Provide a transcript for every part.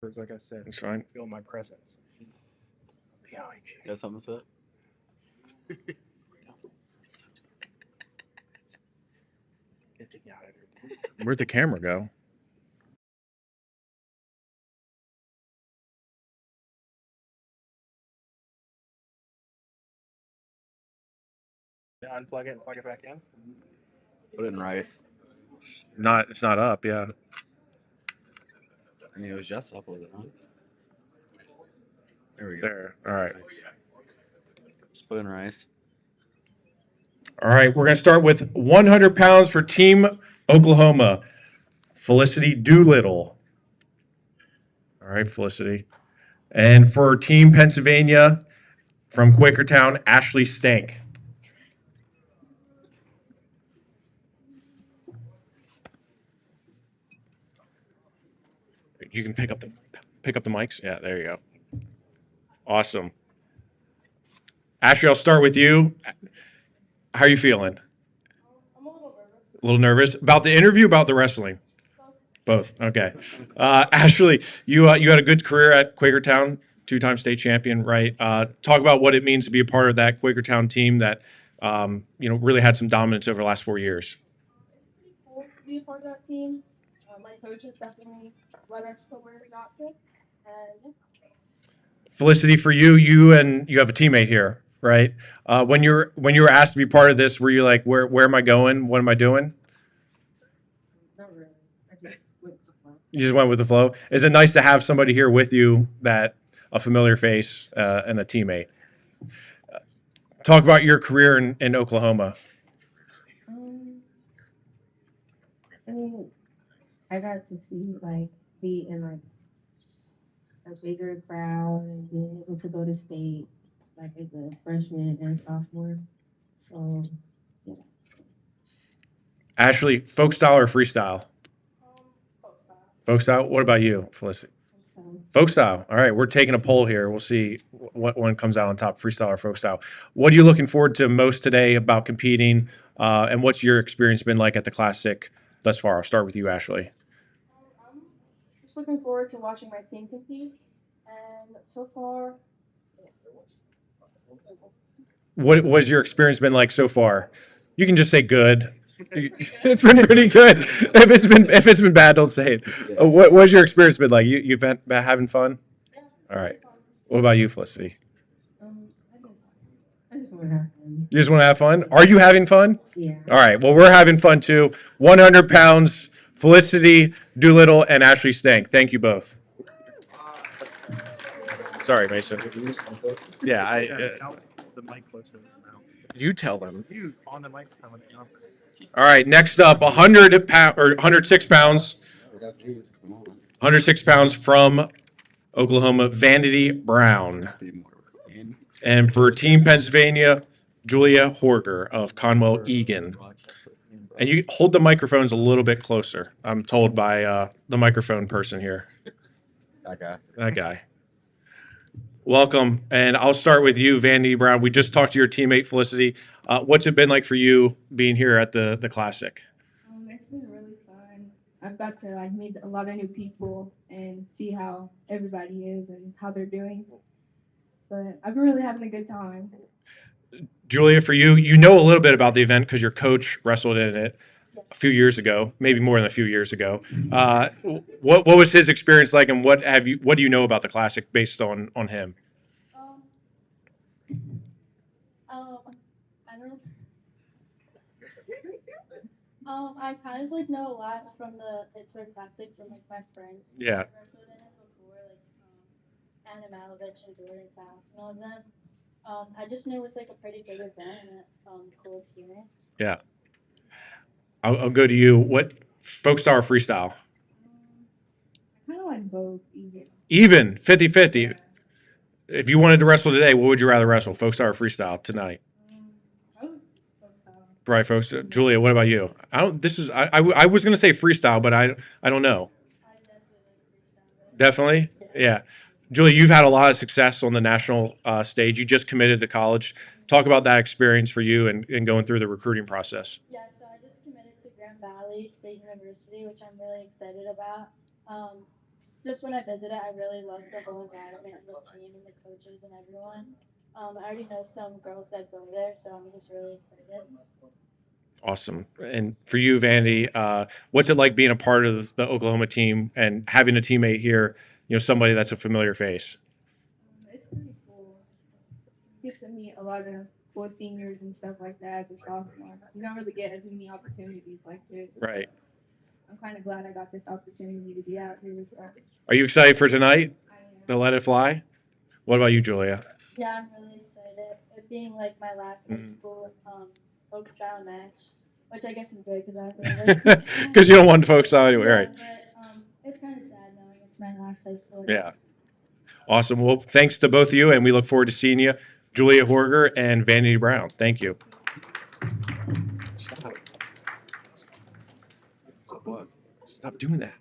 Like I said, That's fine. feel my presence behind you. You got something to say? Where'd the camera go? Yeah, unplug it and plug it back in. Put it in rice. It's not up. Yeah. I mean, it was just up, was it not? There we go. There. All right. Just put it in rice. All right. We're gonna start with 100 pounds for Team Oklahoma. Felicity Doolittle. All right, Felicity. And for Team Pennsylvania, from Quakertown, Ashley Stank. You can pick up the mics. Yeah, there you go. Awesome. Ashley, I'll start with you. How are you feeling? I'm a little nervous. A little nervous about the interview, about the wrestling. Both. Okay. Ashley, you had a good career at Quakertown, two-time state champion, right? Talk about what it means to be a part of that Quakertown team that really had some dominance over the last 4 years. It's pretty cool to be a part of that team. My coaches definitely led us to where we got to. And Felicity, for you, you have a teammate here, right? When you were asked to be part of this, were you like, where am I going? What am I doing? not really. I just went with the flow. You just went with the flow. Is it nice to have somebody here with you that a familiar face and a teammate? Talk about your career in Oklahoma. Um, I mean, I got to see be in a bigger crowd and being able to go to state as a freshman and sophomore. So yeah. Ashley, folk style or freestyle? Folk style. Folk style. What about you, Felicity? So Folk style. All right, we're taking a poll here. We'll see what one comes out on top, freestyle or folk style. What are you looking forward to most today about competing? And what's your experience been like at the Classic thus far? I'll start with you, Ashley. I'm just looking forward to watching my team compete. And so far, What has your experience been like so far? You can just say good. It's been pretty good. If it's been bad, don't say it. What's your experience been like? You've been having fun? yeah. All right. What about you, Felicity? Um, I just want to have fun. You just want to have fun? Are you having fun? Yeah. All right. Well, we're having fun too. 100 pounds, Felicity Doolittle and Ashley Stank. Thank you both. Sorry, Mason. Yeah, The mic closer to the mouth. you tell them. You on the mic coming up. All right. Next up, 100 pound or 106 pounds. 106 pounds from Oklahoma, Vanity Brown. And for Team Pennsylvania, Julia Horger of Conwell Egan. And you hold the microphones a little bit closer. I'm told by the microphone person here. That guy. Welcome. And I'll start with you, Vanity Brown. We just talked to your teammate, Felicity. What's it been like for you being here at the Classic? It's been really fun. I've got to meet a lot of new people and see how everybody is and how they're doing. But I've been really having a good time. Julia, for you, you know a little bit about the event because your coach wrestled in it a few years ago, maybe more than a few years ago. What was his experience like, and what do you know about the Classic based on him? Um, I don't. I kind of know a lot from the Pittsburgh Classic from my friends. Yeah. I wrestled in it before, Anna Malovich and Jordan Faust and all of them. I just knew it was a pretty big event and a cool experience. Yeah. I'll go to you. What folk style or freestyle? I kind of like both even. Even 50-50. If you wanted to wrestle today, what would you rather wrestle, folk style or freestyle tonight? Right, folks. Julia, what about you? I don't. This is. I was gonna say freestyle, but I don't know. Definitely. Yeah. Julia, you've had a lot of success on the national stage. You just committed to college. Talk about that experience for you and going through the recruiting process. Yeah, so I just committed to Grand Valley State University, which I'm really excited about. Just when I visited, I really loved the whole environment and the team and the coaches and everyone. I already know some girls that go there, so I'm just really excited. Awesome. And for you, Vandy, what's it like being a part of the Oklahoma team and having a teammate here, somebody that's a familiar face? It's pretty cool. Get to meet a lot of cool seniors and stuff like that as a sophomore. You don't really get as many opportunities like this. Right. I'm kind of glad I got this opportunity to be out here with y'all. Are you excited for tonight I am. to let it fly? What about you, Julia? Yeah, I'm really excited. It being like my last high Mhm. school folk style match, which I guess is good because I don't really like Because you don't want folks out anyway, yeah, right? but it's kind of sad knowing it's my last high school. Yeah. Awesome. Well, thanks to both of you, and we look forward to seeing you, Julia Horger and Vanity Brown. Thank you. Stop doing that.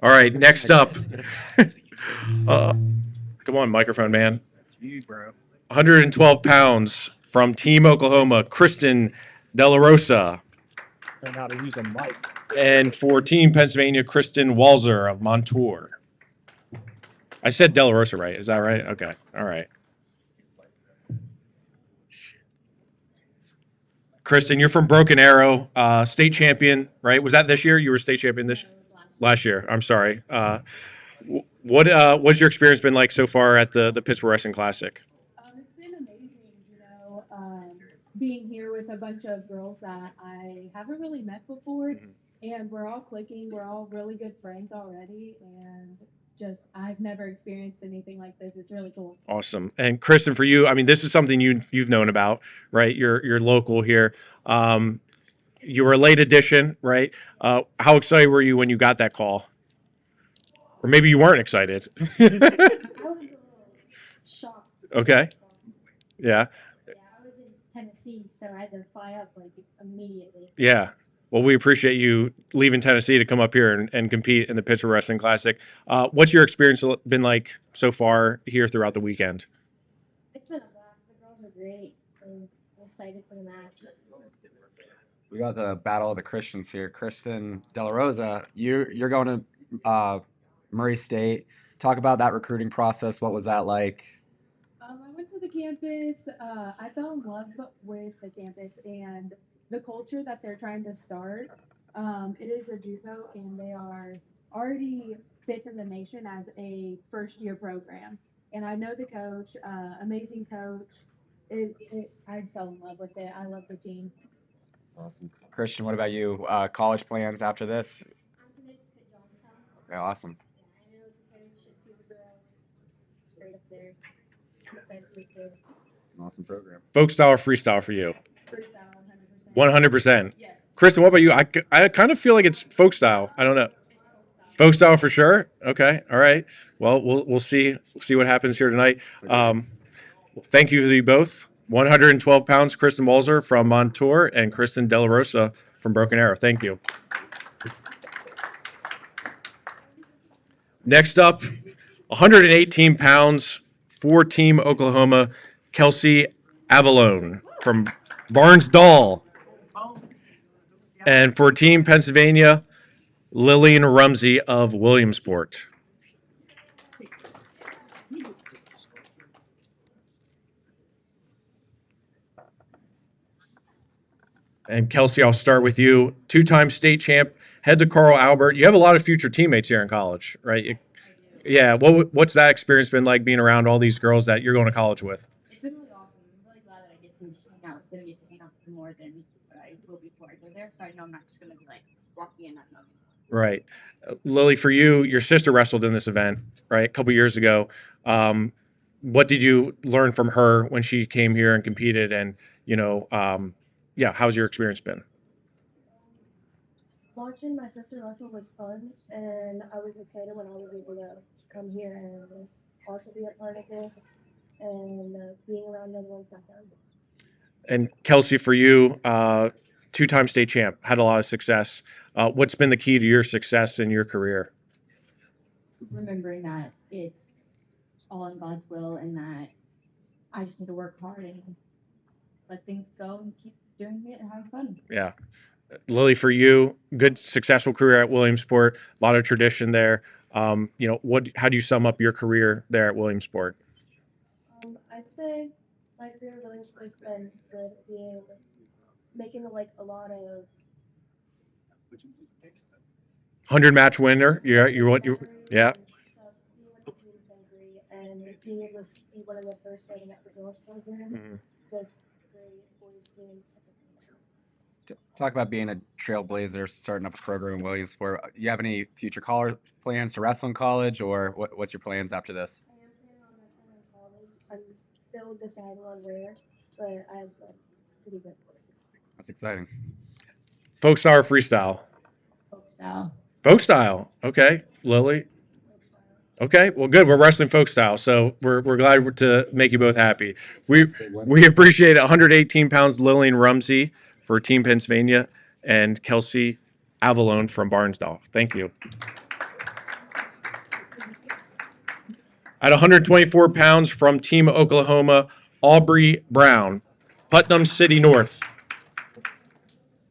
All right, next up. Come on, microphone man. You, bro. 112 pounds from Team Oklahoma, Kristen De La Rosa. Learn how to use a mic. And for Team Pennsylvania, Kristen Walzer of Montour. I said De La Rosa right. Is that right? Okay. All right. Kristen, you're from Broken Arrow, state champion, right? Was that this year? You were state champion this last year. I'm sorry. What's your experience been like so far at the Pittsburgh Wrestling Classic? It's been amazing, being here with a bunch of girls that I haven't really met before, and we're all clicking. We're all really good friends already, and I've never experienced anything like this. It's really cool. Awesome. And Kristen, for you, I mean, this is something you've known about, right? You're local here. You were a late addition, right? How excited were you when you got that call? Or maybe you weren't excited. I was a little shocked. Okay. Yeah. Yeah, I was in Tennessee, so I had to fly up like immediately. Yeah. Well, we appreciate you leaving Tennessee to come up here and compete in the Pittsburgh Wrestling Classic. What's your experience been like so far here throughout the weekend? It's been a blast. The girls are great. I'm excited for the match. We got the battle of the Christians here. Kristen De La Rosa, you're going to Murray State. Talk about that recruiting process. What was that like? I went to the campus. I fell in love with the campus and the culture that they're trying to start. It is a JUCO, and they are already fifth in the nation as a first-year program. And I know the coach, amazing coach. I fell in love with it. I love the team. Awesome. Christian, what about you? College plans after this? I'm committed to Johnstown. Okay, awesome. Yeah, I know the coach and the girls. Straight up there. I'm excited to see it. It's an awesome program. Folk style or freestyle for you? Freestyle, 100%. 100%. Yes. Kristen, what about you? I kind of feel like it's folk style. I don't know. Folk style for sure. Okay. All right. Well, we'll see what happens here tonight. Thank you to you both. 112 pounds, Kristen Walzer from Montour and Kristen De La Rosa from Broken Arrow. Thank you. Next up, 118 pounds for Team Oklahoma, Kelsey Avalone from Barnesdall. And for Team Pennsylvania, Lillian Rumsey of Williamsport. And Kelsey, I'll start with you. Two-time state champ, head to Carl Albert. You have a lot of future teammates here in college, right? Yeah. What's that experience been like being around all these girls that you're going to college with? It's been really awesome. I'm really glad that I get to hang out. Gonna get to hang out more than what I will before I go there. So I know I'm not just gonna be like walking in not knowing. Right. Lily, for you, your sister wrestled in this event, right, a couple years ago. What did you learn from her when she came here and competed? And, how's your experience been? Watching my sister wrestle was fun, and I was excited when I was able to come here and also be a part of it, and being around the other ones back then. And Kelsey, for you, two-time state champ, had a lot of success. What's been the key to your success in your career? Remembering that it's all in God's will and that I just need to work hard and let things go and keep doing it and having fun. Yeah. Lily, for you, good successful career at Williamsport, a lot of tradition there. How do you sum up your career there at Williamsport? I'd say my career in Williamsport's been good, making like a lot of 100 match winner. Yeah. stuff. Being with the team's been great, and being able to be one of the first starting at the girls program Mhm. was great. Boys team. Talk about being a trailblazer, starting up a program in Williamsport. You have any future college plans to wrestle in college, or what's your plans after this? I am planning on wrestling in college. I'm still deciding on where, but I have some pretty good courses. That's exciting. Folk style or freestyle? Folk style. Folk style. Okay. Lily. Okay. Well, good. We're wrestling folk style, so we're glad to make you both happy. We appreciate 118 pounds Lillian Rumsey for Team Pennsylvania and Kelsey Avalone from Barnsdall. Thank you. At 124 pounds from Team Oklahoma, Aubrey Brown, Putnam City North.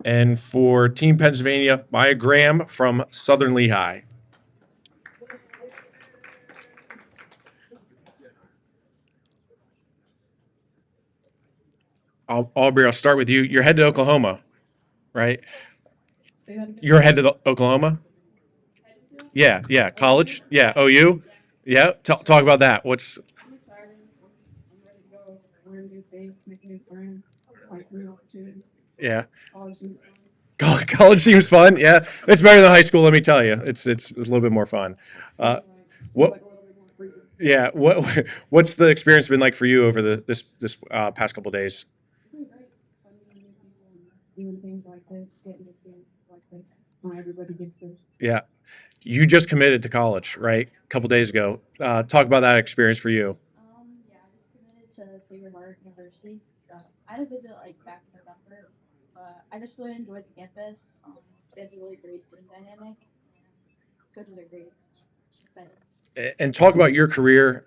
And for Team Pennsylvania, Maya Graham from Southern Lehigh. Aubrey, I'll start with you. You're headed to Oklahoma, right? You're headed to Oklahoma? Yeah. College? Yeah. OU? Yeah. Talk about that. I'm excited. I'm ready to go learn new things, make new friends, find some new opportunities. Yeah. College seems fun. College seems fun. Yeah, it's better than high school. Let me tell you, it's a little bit more fun. Seems What? like a little bit more freedom. Yeah. What's the experience been like for you over this past couple days? It's been great. Fun meeting new people and doing things like this, getting experiences like this. Not everybody gets this. Yeah. You just committed to college, right? A couple days ago. Talk about that experience for you. Yeah, I just committed to Sacred Heart University. So I had a visit like back in November, but I just really enjoyed the campus. They have a really great team dynamic, and coaches are great. Excited. And talk about your career.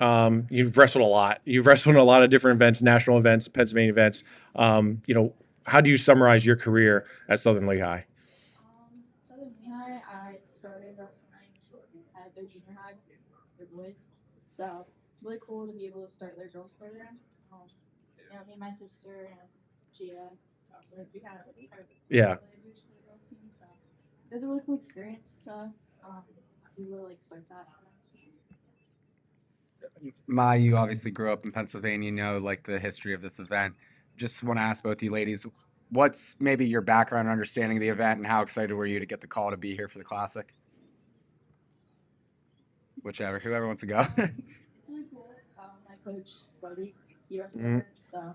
You've wrestled a lot. You've wrestled in a lot of different events, national events, Pennsylvania events. How do you summarize your career at Southern Lehigh? Southern Lehigh, I started wrestling at their junior high, their boys. So it's really cool to be able to start their girls program. Me and my sister and Gia, we kind of Yeah. blazers for the girls team. So it was a really cool experience to be able to like start that. Ma, you obviously grew up in Pennsylvania, you know, like the history of this event. Just want to ask both you ladies, what's maybe your background and understanding of the event, and how excited were you to get the call to be here for the Classic? Whoever wants to go. It's really cool. My coach, Buddy, he wrestled Mhm. here, so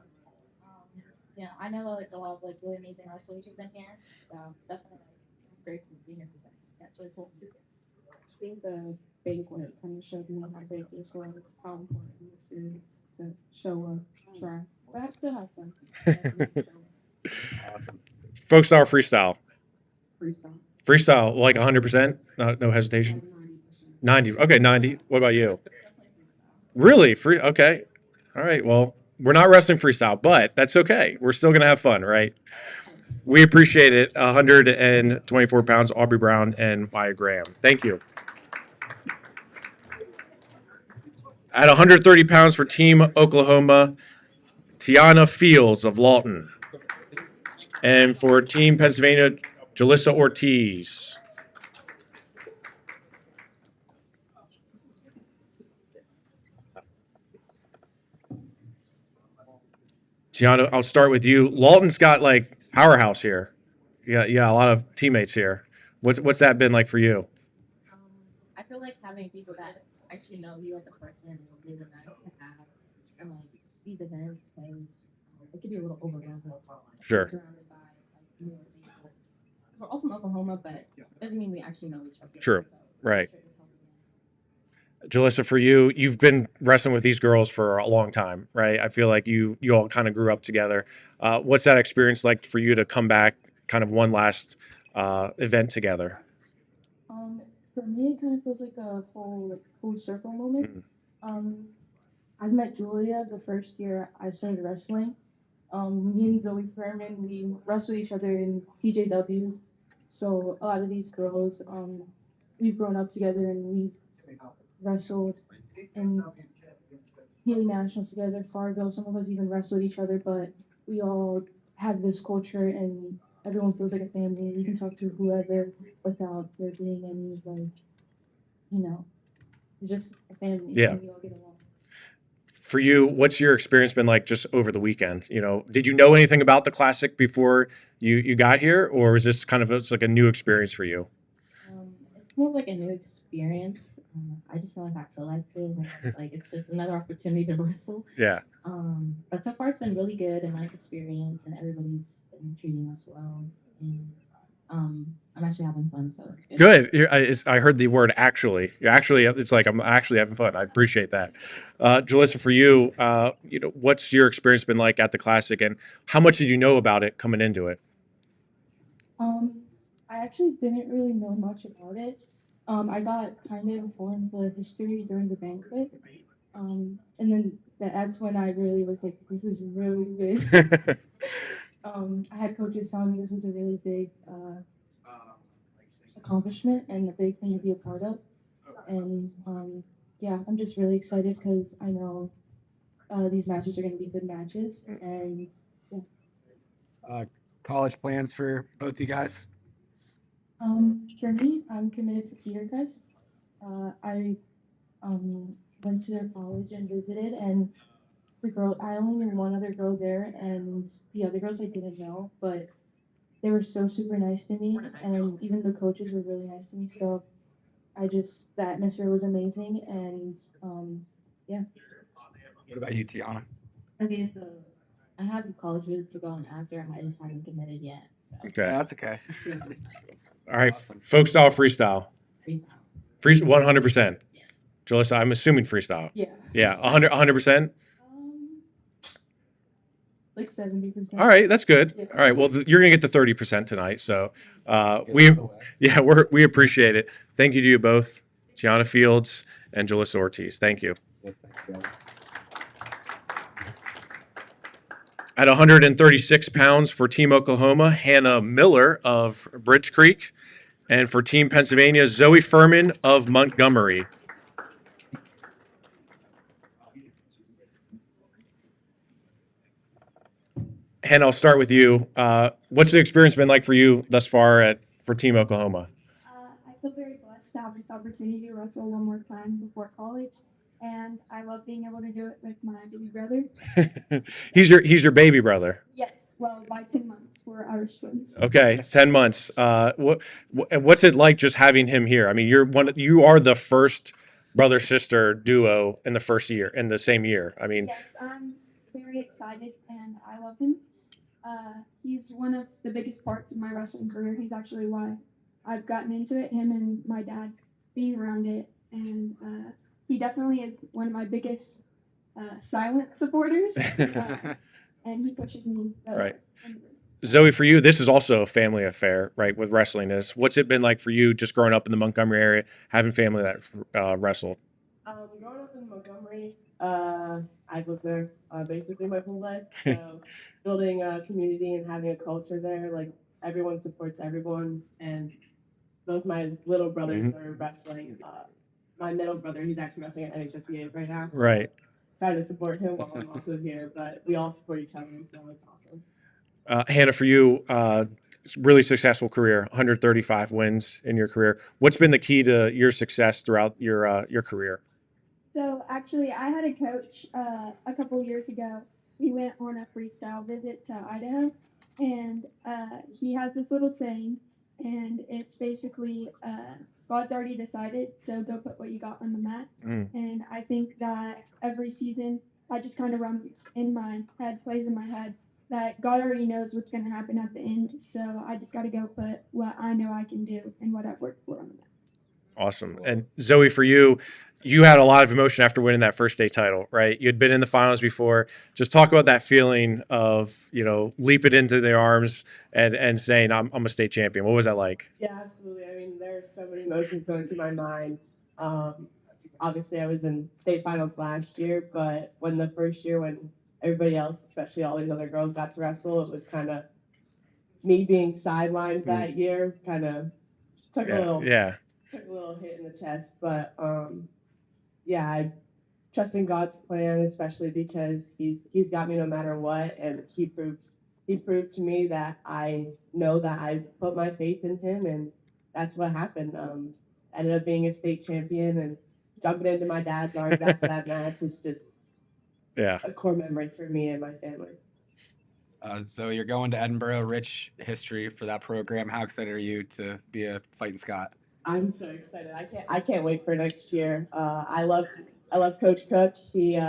I know like a lot of like really amazing wrestlers have been here, so definitely like, grateful to be here. That's really cool. I think the banquet kind of showed me how big this was, how important this is to show up, try. But I still have fun. Awesome. Folk style or freestyle? Freestyle. Freestyle, like 100%? No hesitation? 90%. 90. Okay, 90. What about you? Really? Free? Okay. All right. Well, we're not wrestling freestyle, but that's okay. We're still going to have fun, right? We appreciate it. 124 pounds, Aubrey Brown and Maya Graham. Thank you. At 130 pounds for Team Oklahoma, Tiana Fields of Lawton. And for Team Pennsylvania, Jalissa Ortiz. Tiana, I'll start with you. Lawton's got like powerhouse here. Yeah, a lot of teammates here. What's that been like for you? I feel like having people that actually know you as a person is really nice to have these events because it can be a little overwhelming. Sure. Surrounded by like new faces. So we're all from Oklahoma, but it doesn't mean we actually know each other. True. So Right. sure it's helping us. Jalissa, for you, you've been wrestling with these girls for a long time, right? I feel like you all kind of grew up together. What's that experience like for you to come back, kind of one last event together? For me, it kind of feels like a full circle moment. I met Julia the first year I started wrestling. Me and Zoe Furman, we wrestled each other in PJWs. So a lot of these girls, we've grown up together and we've wrestled in Healy Nationals together, Fargo. Some of us even wrestled each other, but we all have this culture and everyone feels like a family. You can talk to whoever without there being any, like, it's just a family. Yeah. And we all get along. For you, what's your experience been like just over the weekend? Did you know anything about the Classic before you got here, or was this kind of it's like a new experience for you? It's more like a new experience. I just know I got selected, and it's just another opportunity to wrestle. Yeah. But so far it's been really good, a nice experience, and everybody's been treating us well. And I'm actually having fun, so it's good. Good. I heard the word actually. It's like I'm actually having fun. I appreciate that. Jalissa, for you, what's your experience been like at the Classic, and how much did you know about it coming into it? I actually didn't really know much about it. I got kind of informed the history during the banquet. And then that's when I really was like, this is really big. I had coaches telling me this was a really big accomplishment and a big thing to be a part of. And yeah, I'm just really excited because I know these matches are going to be good matches. And yeah. College plans for both you guys? For me, I'm committed to Cedar Crest. I went to their college and visited, and I only knew one other girl there, and the other girls I didn't know, but they were so super nice to me, and even the coaches were really nice to me. So the atmosphere was amazing, and yeah. What about you, Tiana? Okay, so I have college visits to go on after, and I just haven't committed yet. So. Okay. Yeah, that's okay. All right. Folk style, freestyle. Freestyle. 100%. Yes. Jalissa, I'm assuming freestyle. Yeah. Yeah. 100%. Like 70%. All right, that's good. Yeah. All right, well, you're gonna get the 30% tonight, so we appreciate it. Thank you to you both, Tiana Fields and Jalissa Ortiz. Thank you. At 136 pounds for Team Oklahoma, Hannah Miller of Bridge Creek, and for Team Pennsylvania, Zoe Furman of Montgomery. Hannah, I'll start with you. What's the experience been like for you thus far for Team Oklahoma? I feel very blessed to have this opportunity to wrestle one more time before college, and I love being able to do it with my baby brother. He's your baby brother. Yes, well, by 10 months, we're Irish twins. Okay, 10 months. What's it like just having him here? I mean, you are the first brother sister duo in the same year. I mean, yes, I'm very excited, and I love him. He's one of the biggest parts of my wrestling career. He's actually why I've gotten into it, him and my dad being around it. And he definitely is one of my biggest silent supporters. And he pushes me. Right. Zoe, for you, this is also a family affair, right, with wrestling. What's it been like for you just growing up in the Montgomery area, having family that wrestled? Growing up in Montgomery, I've lived there basically my whole life. So building a community and having a culture there, like everyone supports everyone. And both my little brothers are wrestling. My middle brother, he's actually wrestling at NHSEA right now. So right. Trying to support him while I'm also here, but we all support each other, so it's awesome. Hannah, for you, really successful career, 135 wins in your career. What's been the key to your success throughout your career? So actually, I had a coach a couple years ago. We went on a freestyle visit to Idaho, and he has this little saying, and it's basically God's already decided, so go put what you got on the mat. And I think that every season, I just kind of runs in my head, plays in my head, that God already knows what's going to happen at the end. So I just got to go put what I know I can do and what I've worked for on the mat. Awesome. And Zoe, for you, you had a lot of emotion after winning that first state title, right? You had been in the finals before. Just talk about that feeling of, leaping into their arms and saying, I'm a state champion. What was that like? Yeah, absolutely. I mean, there are so many emotions going through my mind. Obviously, I was in state finals last year, but when everybody else, especially all these other girls, got to wrestle, it was kind of me being sidelined that year, kind of took a little took a little hit in the chest, but yeah, I trust in God's plan, especially because He's got me no matter what, and He proved to me that I know that I put my faith in Him, and that's what happened. Ended up being a state champion, and jumping into my dad's arms after that match is just Yeah. a core memory for me and my family. So you're going to Edinburgh, rich history for that program. How excited are you to be a fighting Scot? I'm so excited. I can't wait for next year. I love Coach Cook. He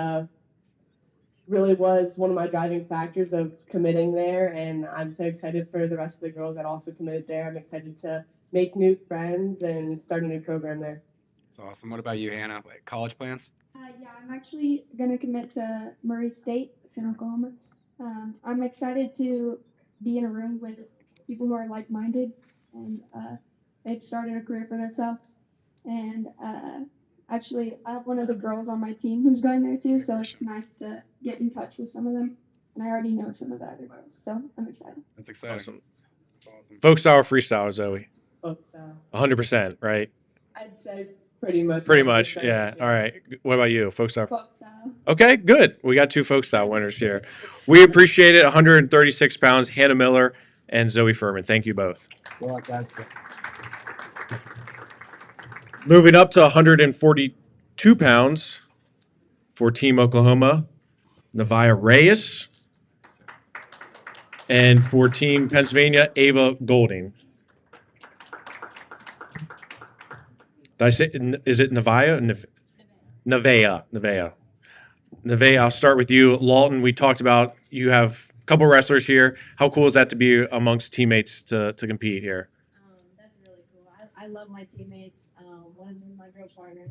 really was one of my driving factors of committing there, and I'm so excited for the rest of the girls that also committed there. I'm excited to make new friends and start a new program there. That's awesome. What about you, Hannah? Like college plans? Yeah, I'm actually gonna commit to Murray State. It's in Oklahoma. I'm excited to be in a room with people who are like-minded and they've started a career for themselves. And actually, I have one of the girls on my team who's going there too, so it's nice to get in touch with some of them. And I already know some of the other girls, so I'm excited. That's exciting. Awesome. That's awesome. Folk style or freestyle, Zoe? Folk style. 100%, right? I'd say pretty much. Pretty much, yeah. All right. What about you? Folk style? Folk style. Okay, good. We got 2 folk style winners here. We appreciate it. 136 pounds, Hannah Miller and Zoe Furman. Thank you both. Good luck, guys. Moving up to 142 pounds for Team Oklahoma, Nevaeh Reyes. And for Team Pennsylvania, Ava Golding. Did I say, is it Nevaeh? Nevaeh. Nevaeh, I'll start with you. Lawton, we talked about you have a couple wrestlers here. How cool is that to be amongst teammates to compete here? That's really cool. I love my teammates. One of them is my girl partner.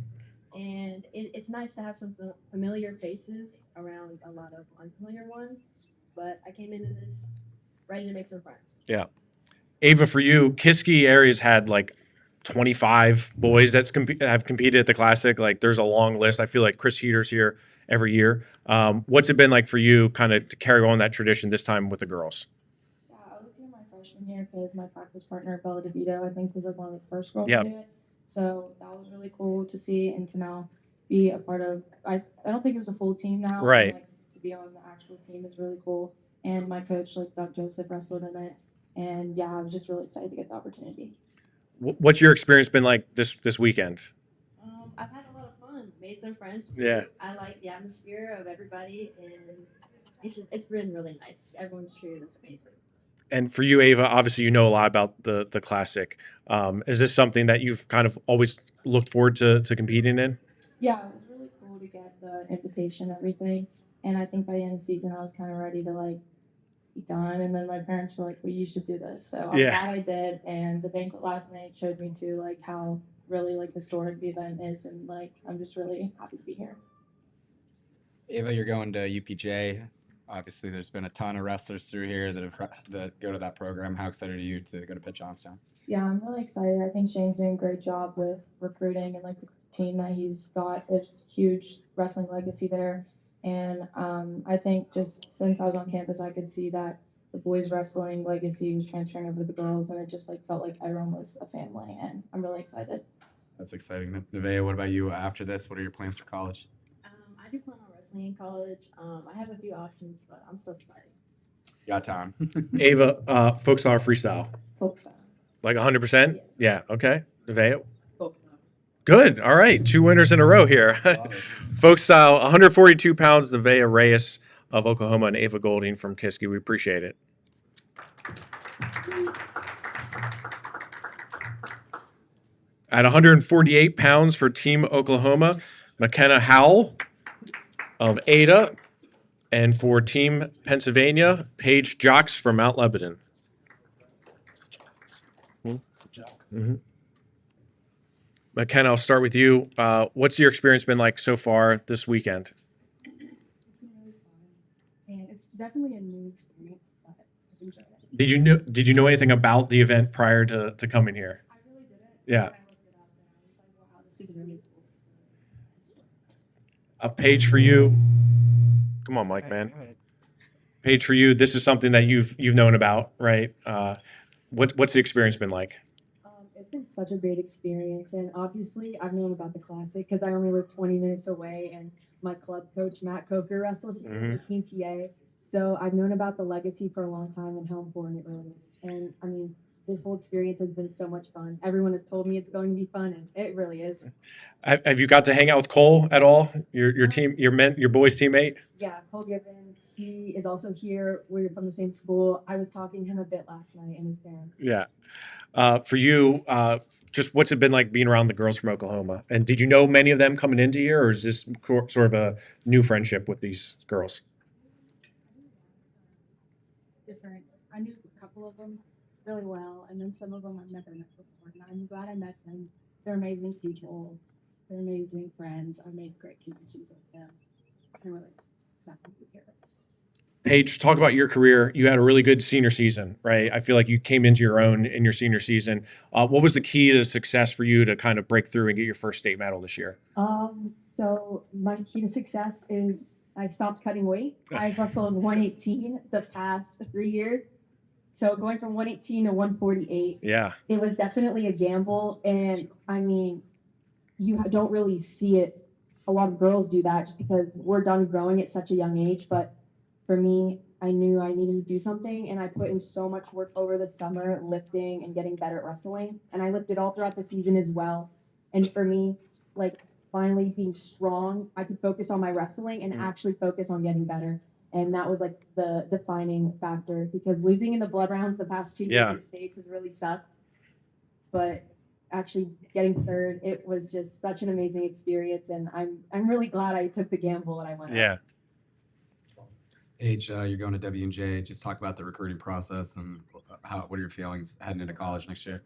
And it's nice to have some familiar faces around a lot of unfamiliar ones. But I came into this ready to make some friends. Yeah. Ava, for you, Kiski area's had like 25 boys that's have competed at the Classic. Like, there's a long list. I feel like Chris Heater's here every year. What's it been like for you kind of to carry on that tradition this time with the girls? Yeah, I was here my freshman year because my practice partner, Bella DeVito, I think was like one of the first girls Yeah. to do it. So that was really cool to see and to now be a part of. I don't think it was a full team now. Right. Like, to be on the actual team is really cool. And my coach, like Doug Joseph, wrestled in it. And yeah, I was just really excited to get the opportunity. What's your experience been like this weekend? I've had a lot of fun, made some friends. Yeah. I like the atmosphere of everybody, and it's been really nice. Everyone's treated us amazing. And for you, Ava, obviously you know a lot about the Classic. Is this something that you've kind of always looked forward to competing in? Yeah, it was really cool to get the invitation and everything. And I think by the end of the season, I was kind of ready to like be done. And then my parents were like, well, you should do this. So I'm Yeah. glad I did. And the banquet last night showed me too, like how really like historic the event is. And like, I'm just really happy to be here. Ava, you're going to UPJ. Obviously, there's been a ton of wrestlers through here that go to that program. How excited are you to go to Pitt Johnstown? Yeah, I'm really excited. I think Shane's doing a great job with recruiting and like the team that he's got. There's huge wrestling legacy there. And I think just since I was on campus, I could see that the boys wrestling legacy was transferring over to the girls, and it just like felt like everyone was a family. And I'm really excited. That's exciting. Nevaeh, what about you after this? What are your plans for college? I do plan on wrestling in college. I have a few options, but I'm still deciding. Got time. Ava, folk style or freestyle? Folk style. Like 100%? Yeah. Okay. Nevaeh? Folk style. Good. All right. 2 winners in a row here. Folk style, 142 pounds, Nevaeh Reyes of Oklahoma and Ava Golding from Kiski. We appreciate it. At 148 pounds for Team Oklahoma, McKenna Howell of Ada. And for Team Pennsylvania, Paige Jocks from Mount Lebanon. Mm-hmm. McKenna, I'll start with you. What's your experience been like so far this weekend? It's been really fun. And it's definitely a new experience, but I've enjoyed it. Did you know anything about the event prior to coming here? I really didn't. Yeah. I looked it up and I was like, wow, this is really cool. A page for you. Come on, Mike, man. Page for you. This is something that you've known about, right? What's the experience been like? It's been such a great experience, and obviously I've known about the classic because I only live 20 minutes away, and my club coach Matt Coker wrestled here for Team PA. So I've known about the legacy for a long time and how important it really is. And I mean, this whole experience has been so much fun. Everyone has told me it's going to be fun, and it really is. Have you got to hang out with Cole at all? Your team, your boys' teammate? Yeah, Cole Gibbons. He is also here. We're from the same school. I was talking to him a bit last night and his parents. Yeah. For you, just what's it been like being around the girls from Oklahoma? And did you know many of them coming into here, or is this sort of a new friendship with these girls? Different. I knew a couple of them really well, and then some of them I've never met before. And I'm glad I met them. They're amazing people. They're amazing friends. I made great connections with them. I'm really excited to be here. Paige, talk about your career. You had a really good senior season, right? I feel like you came into your own in your senior season. What was the key to success for you to kind of break through and get your first state medal this year? So my key to success is I stopped cutting weight. I've wrestled 118 the past 3 years. So going from 118 to 148, Yeah. it was definitely a gamble. And I mean, you don't really see it. A lot of girls do that just because we're done growing at such a young age. But for me, I knew I needed to do something, and I put in so much work over the summer lifting and getting better at wrestling. And I lifted all throughout the season as well. And for me, like finally being strong, I could focus on my wrestling and actually focus on getting better. And that was like the defining factor because losing in the blood rounds the past 2 years in states has really sucked. But actually getting third, it was just such an amazing experience, and I'm really glad I took the gamble and I went. Yeah. Paige, you're going to W&J. Just talk about the recruiting process and what are your feelings heading into college next year?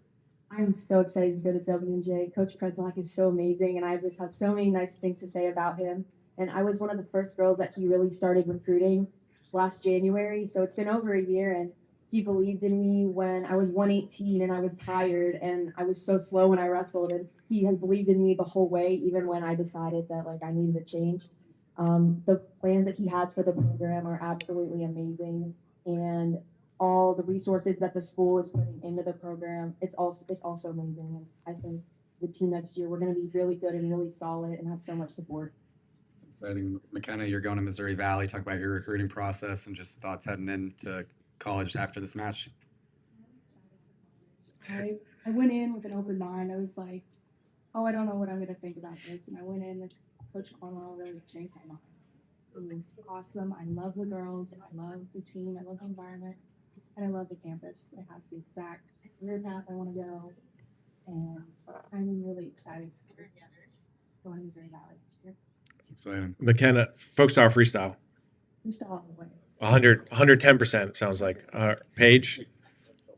I'm so excited to go to W&J. Coach Kreslak is so amazing, and I just have so many nice things to say about him. And I was one of the first girls that he really started recruiting last January. So it's been over a year, and he believed in me when I was 118 and I was tired and I was so slow when I wrestled. And he has believed in me the whole way, even when I decided that like I needed to change. The plans that he has for the program are absolutely amazing, and all the resources that the school is putting into the program, it's also amazing. And I think the team next year we're going to be really good and really solid and have so much support. It's exciting. McKenna, you're going to Missouri Valley. Talk about your recruiting process and just thoughts heading into college after this match. I went in with an open mind. I was like, oh, I don't know what I'm going to think about this. And I went in, and Coach Cornwell really changed my mind. It was awesome. I love the girls. I love the team. I love the environment. And I love the campus. It has the exact career path I want to go. And I'm really excited to go to Missouri Valley this year. It's exciting. McKenna, folk style freestyle. Freestyle all the way. 110% sounds like. Paige?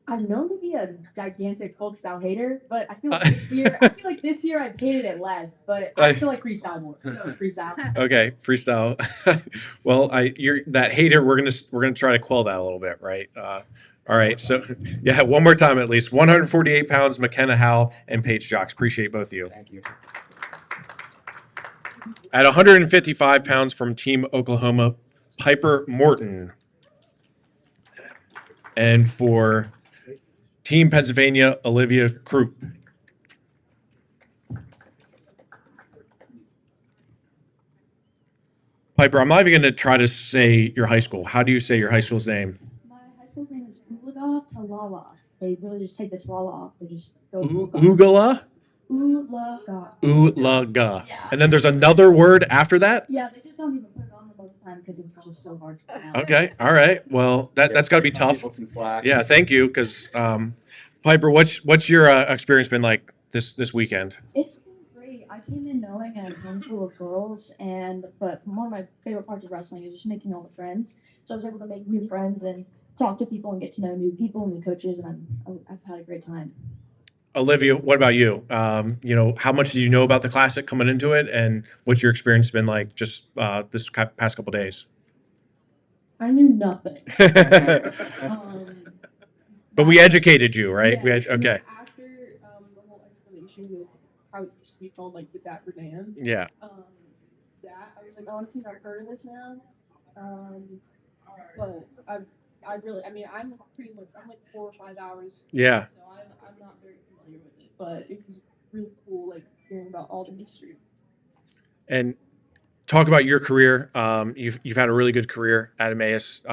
I'm known to be a gigantic folk style hater, but I feel like this year I've hated it less, but I still like freestyle more. So freestyle. Okay, freestyle. Well, you're that hater. We're gonna try to quell that a little bit, right? All right. So yeah, one more time at least. 148 pounds, McKenna Howell and Paige Jocks. Appreciate both of you. Thank you. At 155 pounds from Team Oklahoma, Piper Morton. And for Team Pennsylvania, Olivia Krupp. Piper, I'm not even going to try to say your high school. How do you say your high school's name? My high school's name is Ulaga Talala. They really just take the Talala off. They just go Ugala? Ulaga. Ulaga. Yeah. And then there's another word after that? Yeah, they just don't even put it on the most of the time because it's just so hard to pronounce. Okay. All right. Well, that's got to be tough. Yeah. Thank you. Because Piper, what's your experience been like this weekend? It's been great. I came in knowing a handful of girls, but one of my favorite parts of wrestling is just making all the friends. So I was able to make new friends and talk to people and get to know new people, new coaches, and I've had a great time. Olivia, what about you? How much did you know about the Classic coming into it, and what's your experience been like just this past couple days? I knew nothing. But we educated you, right? Yeah, Okay. After the whole explanation with how it used to be called, like the Dapper Dan. Yeah. That I was like, oh, I think I've heard of this now. But I'm pretty much, I'm like 4 or 5 hours. Yeah. So I'm not very familiar with it. but it was really cool, like hearing about all the history. And talk about your career. You've had a really good career at Emmaus.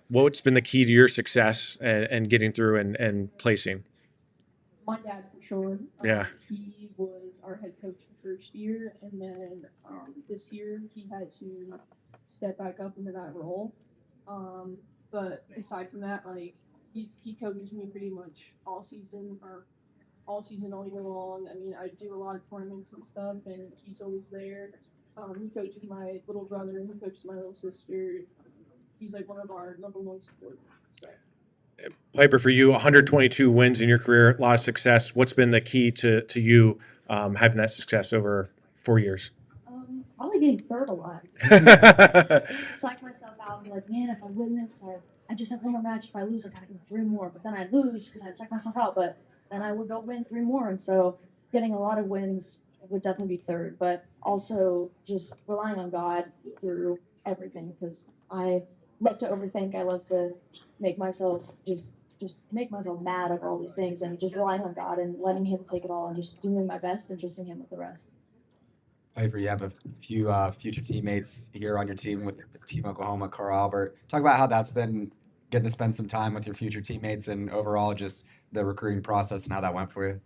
What's been the key to your success and getting through and placing? My dad, for sure. Yeah. He was our head coach the first year, and then this year he had to step back up into that role. But aside from that, like he coaches me pretty much all season or all year long. I mean, I do a lot of tournaments and stuff, and he's always there. He coaches my little brother, and he coaches my little sister. He's like one of our number one supporters. So. Piper, for you, 122 wins in your career, a lot of success. What's been the key to you having that success over 4 years? Probably getting third a lot. Psych myself out and be like, man, if I win this, I just have one more match. If I lose, I gotta get 3 more. But then I'd lose because I'd psych myself out. But then I would go win 3 more. And so getting a lot of wins would definitely be third. But also just relying on God through everything because I love to overthink. I love to make myself just make myself mad over all these things and just relying on God and letting Him take it all and just doing my best and trusting Him with the rest. Piper, you have a few future teammates here on your team with Team Oklahoma, Carl Albert. Talk about how that's been getting to spend some time with your future teammates and overall just the recruiting process and how that went for you.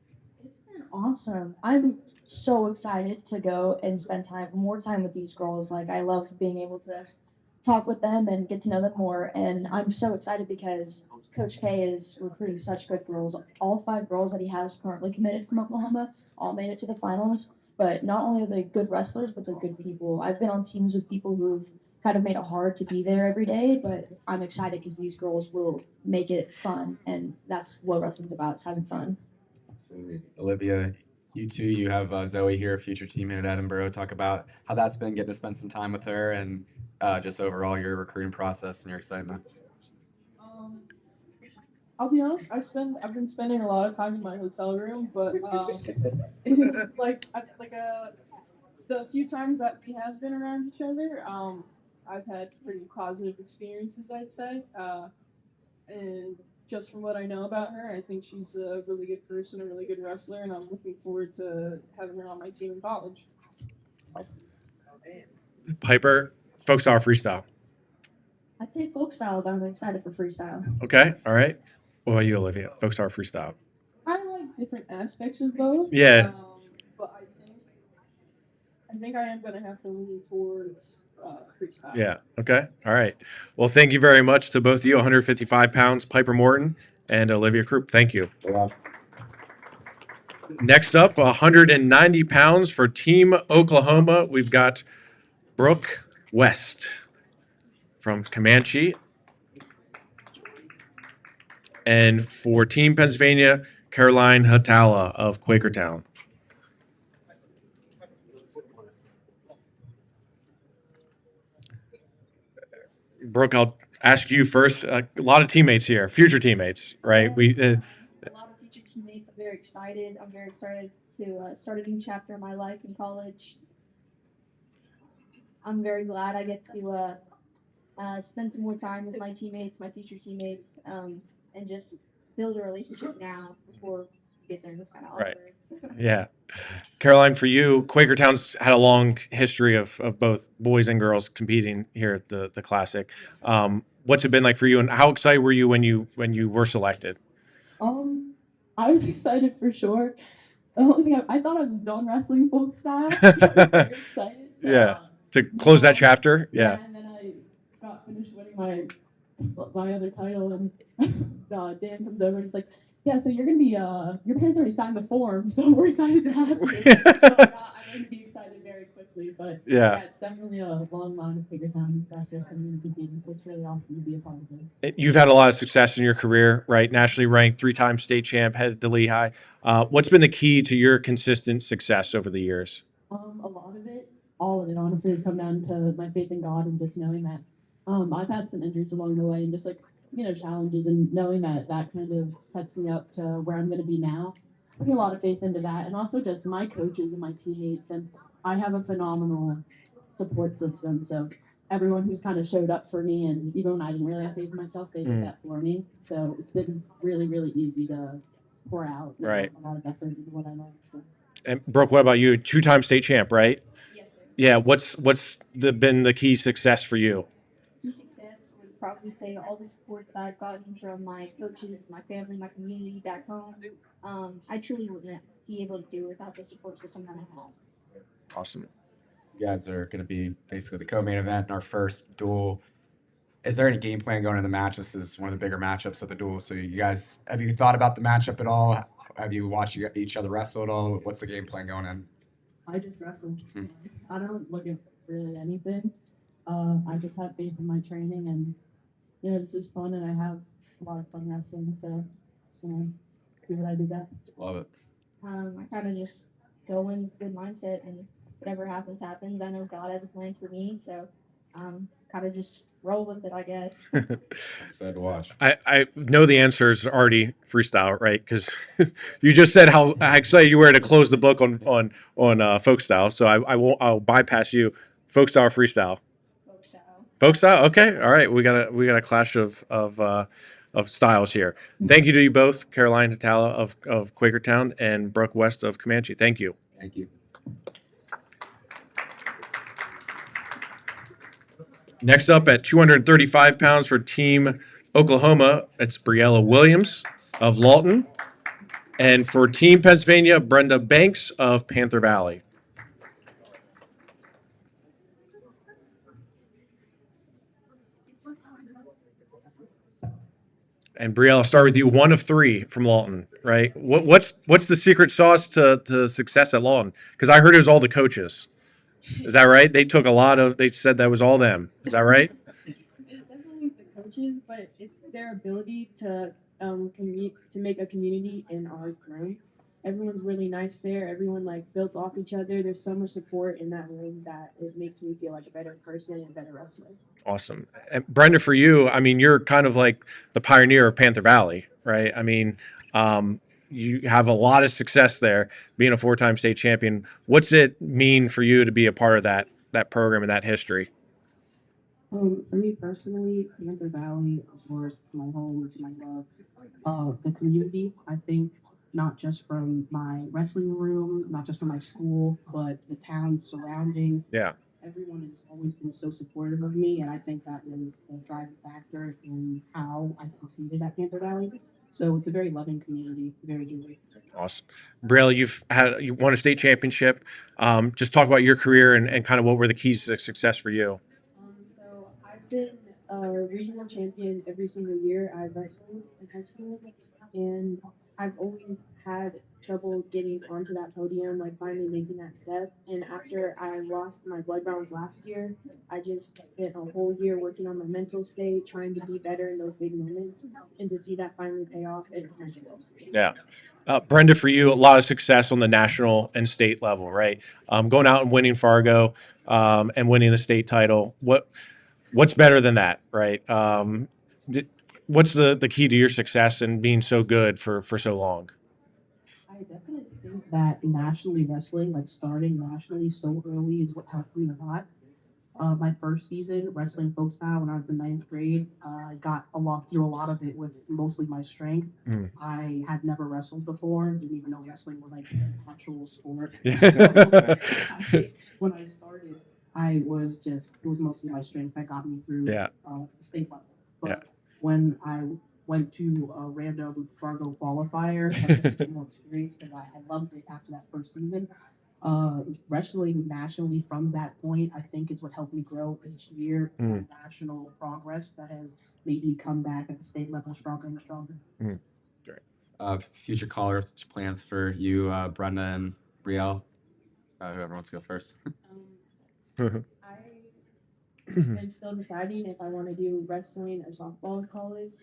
It's been awesome. I'm so excited to go and spend more time with these girls. Like I love being able to talk with them and get to know them more. And I'm so excited because Coach K is recruiting such good girls. All 5 girls that he has currently committed from Oklahoma all made it to the finals. But not only are they good wrestlers, but they're good people. I've been on teams with people who've kind of made it hard to be there every day, but I'm excited because these girls will make it fun, and that's what wrestling's about, is having fun. So, Olivia, you too, you have Zoe here, future teammate at Edinburgh. Talk about how that's been getting to spend some time with her and just overall your recruiting process and your excitement. I'll be honest. I've been spending a lot of time in my hotel room, but the few times that we have been around each other, I've had pretty positive experiences, I'd say. And just from what I know about her, I think she's a really good person, a really good wrestler, and I'm looking forward to having her on my team in college. Piper, folk style or freestyle? I'd say folk style, but I'm excited for freestyle. Okay, all right. What about you, Olivia? Folk style or freestyle? I like different aspects of both. Yeah. But I think I am going to have to lean towards freestyle. Yeah. Okay. All right. Well, thank you very much to both of you, 155 pounds, Piper Morton and Olivia Krupp. Thank you. Yeah. Next up, 190 pounds for Team Oklahoma. We've got Brooke West from Comanche. And for Team Pennsylvania, Caroline Hatala of Quakertown. Brooke, I'll ask you first. A lot of teammates here, future teammates, right? A lot of future teammates. I'm very excited. I'm very excited to start a new chapter in my life in college. I'm very glad I get to spend some more time with my teammates, my future teammates, and just build a relationship now before we get there. It's kind of awkward. Right. Yeah. Caroline, for you, Quakertown's had a long history of both boys and girls competing here at the Classic. What's it been like for you, and how excited were you when you were selected? I was excited for sure. The only thing I thought I was done wrestling folk style. I was very excited. Yeah. To close that chapter. Yeah. And then I got finished winning my other title, and Dan comes over and he's like, "Yeah, so you're gonna be your parents already signed the form, so we're excited to have you." So I'm going to be excited very quickly, but yeah, it's definitely a long line of Quakertown wrestlers coming in competing, so it's really awesome to be a part of this. You've had a lot of success in your career, right? Nationally ranked, 3-time state champ, headed to Lehigh. What's been the key to your consistent success over the years? A lot of it, all of it, honestly, has come down to my faith in God and just knowing that I've had some injuries along the way and just challenges, and knowing that kind of sets me up to where I'm going to be now. Putting a lot of faith into that, and also just my coaches and my teammates, and I have a phenomenal support system. So everyone who's kind of showed up for me, and even when I didn't really have faith in myself, they did that for me. So it's been really, really easy to pour out. Right. A lot of effort into what I learned. So. And Brooke, what about you? 2-time state champ, right? Yes, sir. Yeah. What's been the key success for you? Key success would probably say all the support that I've gotten from my coaches, my family, my community back home. I truly wouldn't be able to do without the support system that I have. Awesome. You guys are going to be basically the co-main event in our first duel. Is there any game plan going into the match? This is one of the bigger matchups of the duel. So you guys, have you thought about the matchup at all? Have you watched each other wrestle at all? What's the game plan going in? I just wrestle. I don't look at really anything. I just have faith in my training, and this is fun, and I have a lot of fun wrestling. So just gonna do what I do best. Love it. I kind of just go in with a good mindset, and whatever happens, happens. I know God has a plan for me, so kind of just roll with it, I guess. Excited to watch. I know the answer is already freestyle, right? Because you just said how excited you were to close the book on folk style. So I'll bypass you. Folk style or freestyle? Folk style. Folk style. Okay. All right. We got a clash of styles here. Thank you to you both, Caroline Hatala of Quakertown and Brooke West of Comanche. Thank you. Thank you. Next up at 235 pounds for Team Oklahoma, it's Briella Williams of Lawton. And for Team Pennsylvania, Brenda Banks of Panther Valley. And Briella, I'll start with you. 1 of 3 from Lawton, right? What's the secret sauce to success at Lawton? Because I heard it was all the coaches. Is that right? They said that was all them. Is that right? It's definitely the coaches, but it's their ability to make a community in our room. Everyone's really nice there. Everyone builds off each other. There's so much support in that room that it makes me feel like a better person and a better wrestler. Awesome. And Brenda, for you, I mean, you're kind of like the pioneer of Panther Valley, right? I mean, you have a lot of success there, being a 4-time state champion. What's it mean for you to be a part of that program and that history? For me personally, Panther Valley, of course, it's my home, it's my love. The community, I think, not just from my wrestling room, not just from my school, but the town surrounding. Yeah. Everyone has always been so supportive of me, and I think that was a driving factor in how I succeeded at Panther Valley. So it's a very loving community, very good. Awesome. Briella, you won a state championship. Just talk about your career and kind of what were the keys to success for you. So I've been a regional champion every single year I've wrestled in high school, and I've always had trouble getting onto that podium, finally making that step. And after I lost my blood rounds last year, I just spent a whole year working on my mental state, trying to be better in those big moments, and to see that finally pay off at national state. Yeah. Brenda, for you, a lot of success on the national and state level, right? Going out and winning Fargo and winning the state title. What's better than that, right? What's the key to your success and being so good for so long? I definitely think that nationally wrestling, starting nationally so early, is what helped me a lot. My first season wrestling folk style when I was in 9th grade, I got through a lot of it with mostly my strength. I had never wrestled before, didn't even know wrestling was an actual sport. So when I started, it was mostly my strength that got me through the state level. But when I went to a random Fargo qualifier, I just get more experience because I loved it after that first season. Wrestling nationally from that point, I think, is what helped me grow each year. It's that national progress that has made me come back at the state level stronger and stronger. Great. Future caller plans for you, Brenda and Brielle. Whoever wants to go first. I'm still deciding if I want to do wrestling or softball in college.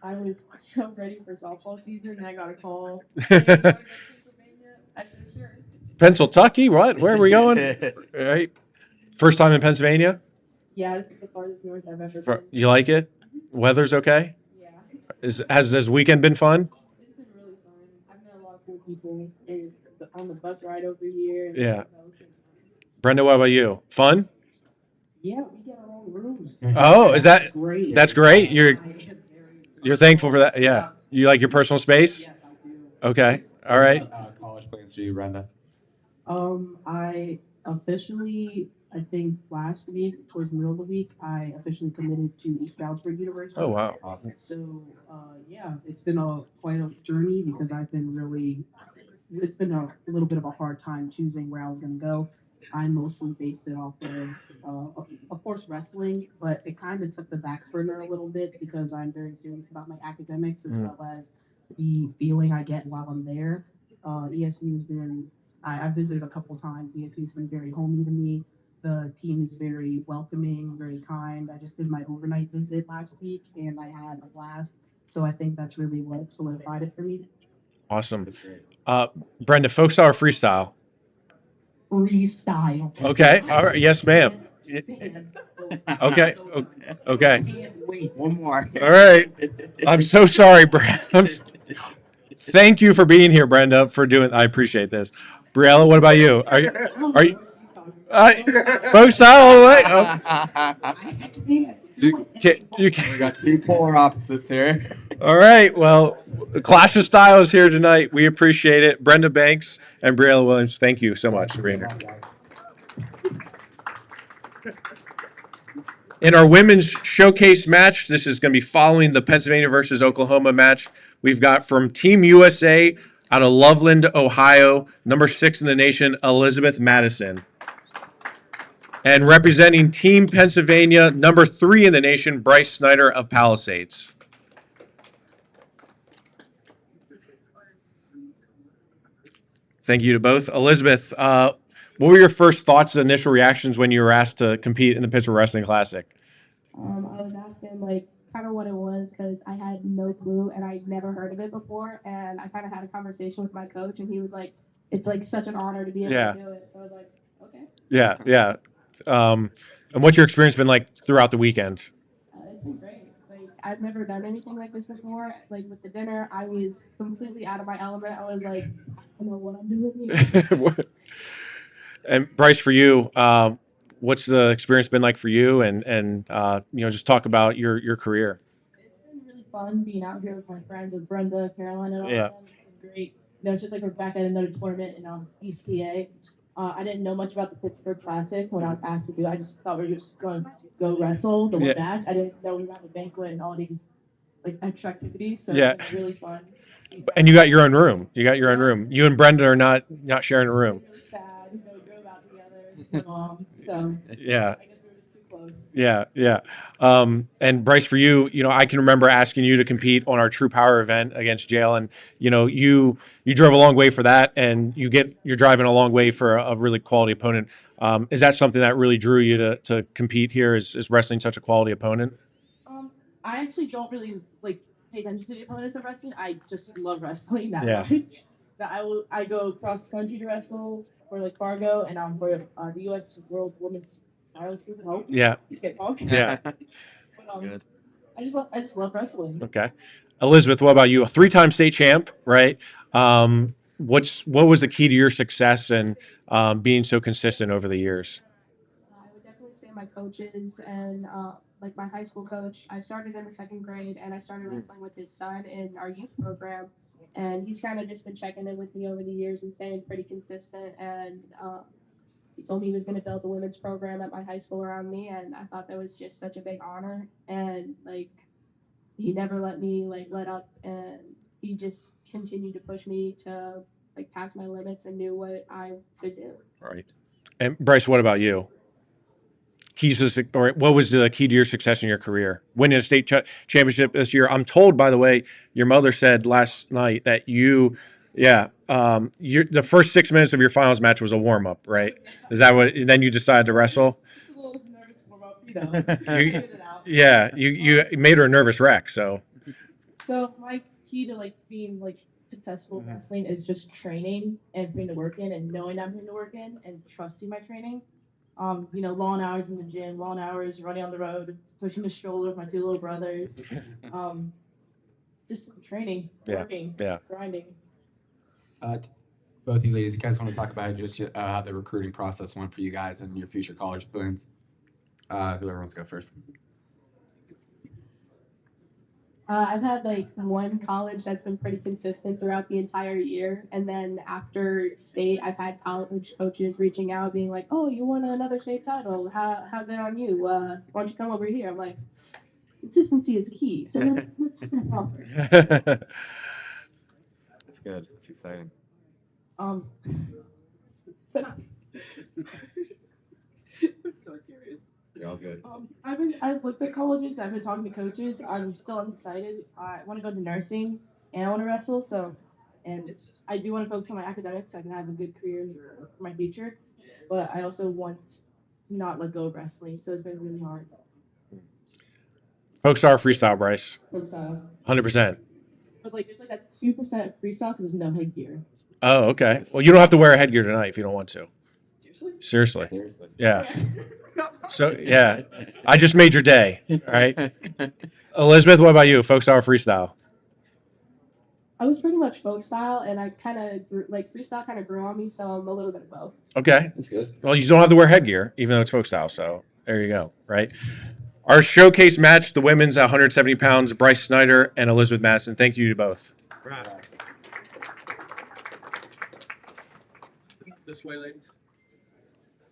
I was so ready for softball season, and I got a call. I said, sure. Pennsylvania? What? Where are we going? Right. First time in Pennsylvania? Yeah, it's the farthest north I've ever been. You like it? Weather's okay? Yeah. Has this weekend been fun? It's been really fun. I've met a lot of cool people on the bus ride over here. Yeah. Brenda, what about you? Fun? Yeah, we get our own rooms. Oh, That's great. That's great. You're thankful for that? Yeah. You like your personal space? Yes, I do. Okay. All right. College plans for you, Brenda? I officially, I think last week, towards the middle of the week, I officially committed to East Stroudsburg University. Oh wow. Awesome. So, yeah, it's been quite a journey because I've been really, it's been a little bit of a hard time choosing where I was going to go. I mostly based it off of course, wrestling, but it kind of took the back burner a little bit because I'm very serious about my academics as well as the feeling I get while I'm there. ESU has been, I've visited a couple times. ESU has been very homey to me. The team is very welcoming, very kind. I just did my overnight visit last week and I had a blast. So I think that's really what solidified it for me. Awesome. That's great. Brenda, folk style or freestyle? Freestyle. Okay. All right. Yes, ma'am. Okay. Okay. Can't wait. One more. All right. I'm so sorry, Brenda. Thank you for being here, Brenda, for doing. I appreciate this. Briella, what about you? Are you folk style all the way? Oh. You We got two polar opposites here. All right. Well, the Clash of Styles here tonight. We appreciate it. Brenda Banks and Briella Williams, thank you so much for being here. In our women's showcase match, this is going to be following the Pennsylvania versus Oklahoma match. We've got from Team USA out of Loveland, Ohio, number 6 in the nation, Elizabeth Madison. And representing Team Pennsylvania, number 3 in the nation, Bryce Snyder of Palisades. Thank you to both. Elizabeth, what were your first thoughts and initial reactions when you were asked to compete in the Pittsburgh Wrestling Classic? I was asking like kind of what it was because I had no clue and I'd never heard of it before. And I kind of had a conversation with my coach and he was like, "It's like such an honor to be able to do it." So I was like, "Okay." Yeah, yeah. And what's your experience been like throughout the weekend? It's been great. Like I've never done anything like this before. Like with the dinner, I was completely out of my element. I was like, I don't know what I'm doing here. And Bryce, for you, what's the experience been like for you? And just talk about your career. It's been really fun being out here with my friends, with Brenda, Caroline, and all Yeah. of them. It's been great. It's just like we're back at another tournament in East PA. I didn't know much about the Pittsburgh Classic when I was asked to do it. I just thought we were just going to go wrestle the Yeah. match. I didn't know we were having a banquet and all these like extra activities. So Yeah. it's been really fun. And you got your own room. You got your own room. You and Brenda are not sharing a room. Really sad. We drove out together. My mom. So Yeah. I guess we were just too close. Yeah, yeah. And Bryce, for you, I can remember asking you to compete on our True Power event against Jail, and you drove a long way for that, and you're driving a long way for a really quality opponent. Is that something that really drew you to compete here? Is wrestling such a quality opponent? I actually don't really like pay attention to the opponents of wrestling. I just love wrestling that Yeah. much. That I go cross country to wrestle for like Fargo, and for the U.S. World Women's Titles Group. Hope Yeah. you can talk. Yeah. But, Good. I just love wrestling. Okay. Elizabeth, what about you? A 3-time state champ, right? What was the key to your success and being so consistent over the years? I would definitely say my coaches and like my high school coach. I started in the 2nd grade and I started wrestling with his son in our youth program, and he's kind of just been checking in with me over the years and staying pretty consistent. And he told me he was going to build the women's program at my high school around me, and I thought that was just such a big honor. And like he never let me like let up, and he just continued to push me to like pass my limits and knew what I could do. All right. And Bryce, what about you? What was the key to your success in your career? Winning a state championship this year. I'm told, by the way, your mother said last night that the first 6 minutes of your finals match was a warm up, right? Is that what? Then you decided to wrestle? Just a little nervous warm up, figured it out. Yeah, you made her a nervous wreck. So So my key to like being like successful in wrestling is just training and putting the work in and knowing I'm putting the work in and trusting my training. Long hours in the gym, long hours running on the road, pushing the stroller with my 2 little brothers. Just training, working, grinding. Both of you ladies, you guys want to talk about just how the recruiting process went for you guys and your future college plans? Whoever wants to go first. I've had like one college that's been pretty consistent throughout the entire year, and then after state, I've had college coaches reaching out, being like, "Oh, you won another state title. How good on you? Why don't you come over here?" I'm like, consistency is key. So let's step up. It's good. It's exciting. So, So serious. You're all good. I've looked at colleges. I've been talking to coaches. I'm still undecided. I want to go to nursing and I want to wrestle. So, and I do want to focus on my academics so I can have a good career for my future. But I also want to not let go of wrestling. So it's been really hard. Folk star freestyle, Bryce. Freestyle. 100%. But like there's like that 2% freestyle because there's no headgear. Oh, okay. Well, you don't have to wear a headgear tonight if you don't want to. Seriously? Seriously. Yeah. So, yeah. I just made your day. All right. Elizabeth, what about you? Folk star freestyle? I was pretty much folk style, and I kind of like freestyle kind of grew on me, so I'm a little bit of both. Okay. That's good. Well, you don't have to wear headgear, even though it's folk style. So there you go. Right. Our showcase match, the women's at 170 pounds, Bryce Snyder and Elizabeth Madison. Thank you to both. This way, ladies.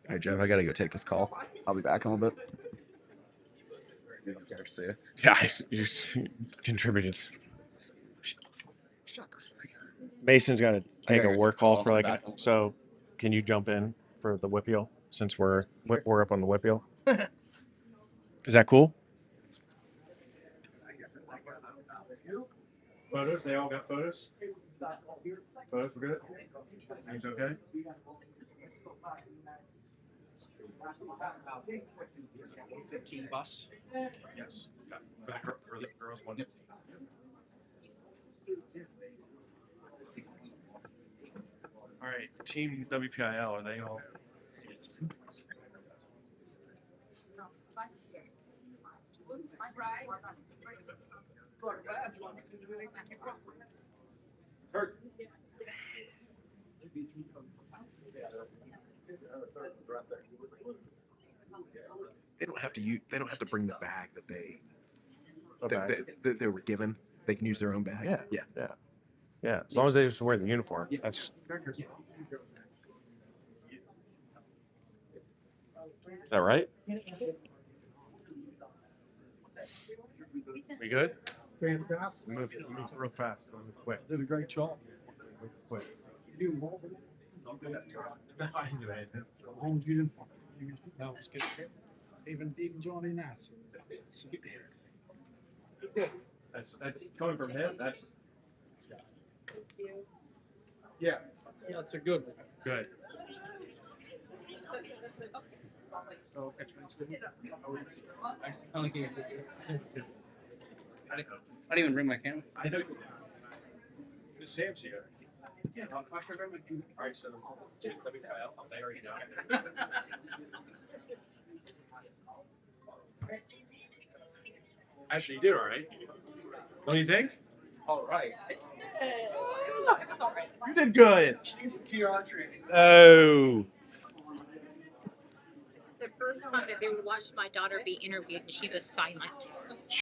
All right, Jeff, I gotta go take this call. I'll be back in a little bit. You don't care to see it. Yeah, you contributed. Mason's got to take a work call for like. So, can you jump in for the whippeal since we're up on the whippeal? Is that cool? Photos? They all got photos? Photos were good? Things okay? 15 bus? Yes. Back for the girls, 1. All right, Team WPIL, are they all? They don't have to use. They don't have to bring the bag that they were given. They can use their own bag. Yeah. As long as they just wear the uniform. That's. Is that right? We good? Fantastic. Move real fast. Move quick. Did a great job. Move quick. That was good. Even Johnny Nass. That's coming from him. That's yeah. Yeah, it's a good one. Good. I didn't even bring my camera. I know. Sam's here. Yeah, all right, so they already know. Actually, you did all right. Don't you think? All right. It was all right. You did good. She's PR training. Oh. The first time I've ever watched my daughter be interviewed, and she was silent.